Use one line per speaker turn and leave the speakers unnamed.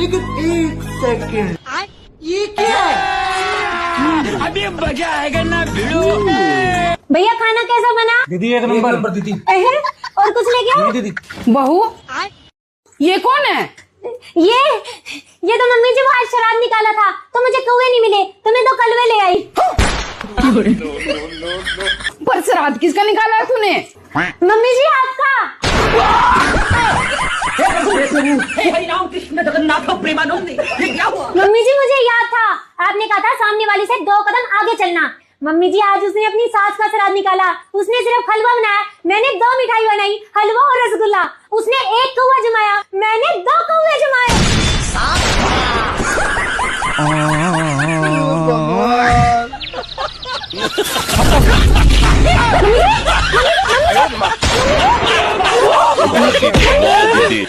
लेकिन एक सेकंड, ये क्या है?
अभी मजा आएगा ना भिड़ो।
भैया खाना कैसा बना?
दीदी एक नंबर दीदी।
और कुछ ले गया?
दीदी
बहू ये कौन है?
ये तो मम्मी जी वो आज शराब निकाला था तो मुझे कौवे नहीं मिले तो मैं 2 कलवे ले आई।
पर श्राद्ध किसका निकाला है तूने?
मम्मी जी आपका।
कृष्ण जगन्नाथ प्रेमानंद, ये क्या हुआ?
मम्मी जी मुझे याद था, आपने कहा था सामने वाली से 2 कदम आगे चलना। मम्मी जी आज उसने अपनी सास का श्राद्ध निकाला, उसने सिर्फ हलवा बनाया, मैंने 2 मिठाई बनाई, हलवा और रसगुल्ला। उसने 1 कौवा जमाया, मैंने 2 कौवे जमाए।
दीदी